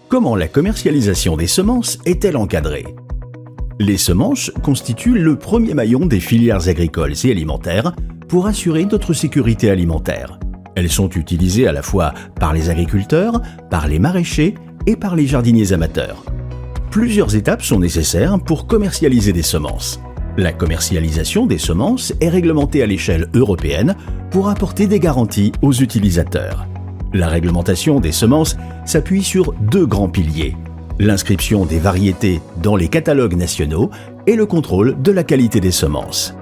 Comment la commercialisation des semences est-elle encadrée? Les semences constituent le premier maillon des filières agricoles et alimentaires pour assurer notre sécurité alimentaire. Elles sont utilisées à la fois par les agriculteurs, par les maraîchers et par les jardiniers amateurs. Plusieurs étapes sont nécessaires pour commercialiser des semences. La commercialisation des semences est réglementée à l'échelle européenne pour apporter des garanties aux utilisateurs. La réglementation des semences s'appuie sur deux grands piliers: l'inscription des variétés dans les catalogues nationaux et le contrôle de la qualité des semences.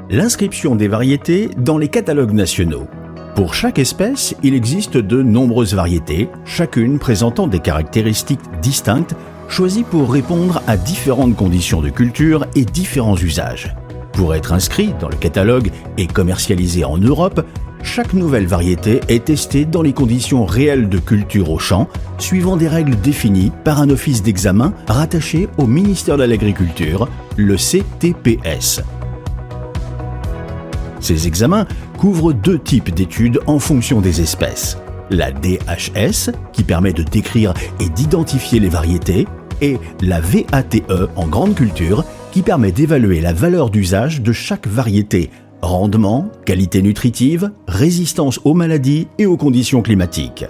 L'inscription des variétés dans les catalogues nationaux. Pour chaque espèce, il existe de nombreuses variétés, chacune présentant des caractéristiques distinctes, choisies pour répondre à différentes conditions de culture et différents usages. Pour être inscrit dans le catalogue et commercialisé en Europe, chaque nouvelle variété est testée dans les conditions réelles de culture au champ, suivant des règles définies par un office d'examen rattaché au ministère de l'Agriculture, le CTPS. Ces examens couvrent deux types d'études en fonction des espèces. La DHS, qui permet de décrire et d'identifier les variétés, et la VATE en grande culture, qui permet d'évaluer la valeur d'usage de chaque variété: rendement, qualité nutritive, résistance aux maladies et aux conditions climatiques.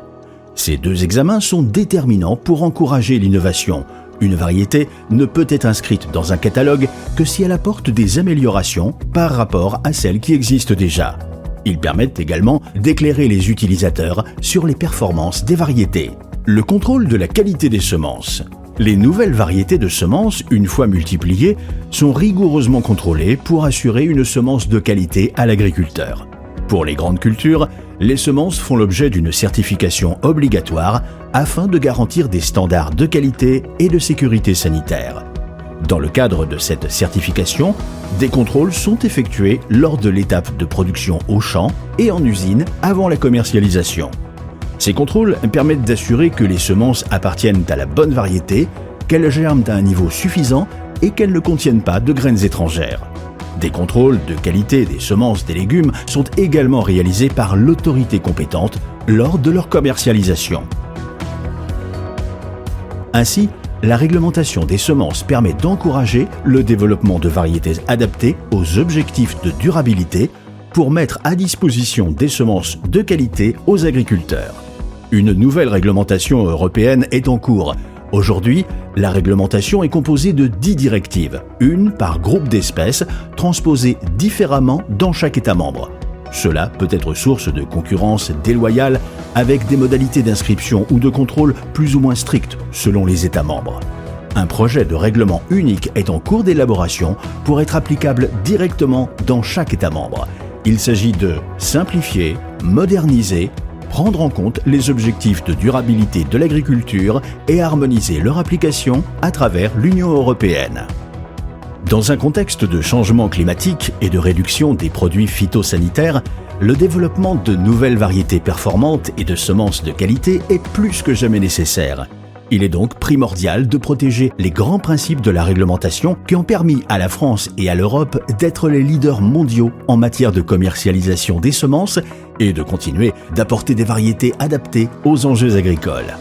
Ces deux examens sont déterminants pour encourager l'innovation. Une variété ne peut être inscrite dans un catalogue que si elle apporte des améliorations par rapport à celles qui existent déjà. Ils permettent également d'éclairer les utilisateurs sur les performances des variétés. Le contrôle de la qualité des semences. Les nouvelles variétés de semences, une fois multipliées, sont rigoureusement contrôlées pour assurer une semence de qualité à l'agriculteur. Pour les grandes cultures, les semences font l'objet d'une certification obligatoire afin de garantir des standards de qualité et de sécurité sanitaire. Dans le cadre de cette certification, des contrôles sont effectués lors de l'étape de production au champ et en usine avant la commercialisation. Ces contrôles permettent d'assurer que les semences appartiennent à la bonne variété, qu'elles germent à un niveau suffisant et qu'elles ne contiennent pas de graines étrangères. Des contrôles de qualité des semences des légumes sont également réalisés par l'autorité compétente lors de leur commercialisation. Ainsi, la réglementation des semences permet d'encourager le développement de variétés adaptées aux objectifs de durabilité pour mettre à disposition des semences de qualité aux agriculteurs. Une nouvelle réglementation européenne est en cours. Aujourd'hui, la réglementation est composée de 10 directives, une par groupe d'espèces, transposées différemment dans chaque État membre. Cela peut être source de concurrence déloyale avec des modalités d'inscription ou de contrôle plus ou moins strictes selon les États membres. Un projet de règlement unique est en cours d'élaboration pour être applicable directement dans chaque État membre. Il s'agit de simplifier, moderniser, prendre en compte les objectifs de durabilité de l'agriculture et harmoniser leur application à travers l'Union européenne. Dans un contexte de changement climatique et de réduction des produits phytosanitaires, le développement de nouvelles variétés performantes et de semences de qualité est plus que jamais nécessaire. Il est donc primordial de protéger les grands principes de la réglementation qui ont permis à la France et à l'Europe d'être les leaders mondiaux en matière de commercialisation des semences et de continuer d'apporter des variétés adaptées aux enjeux agricoles.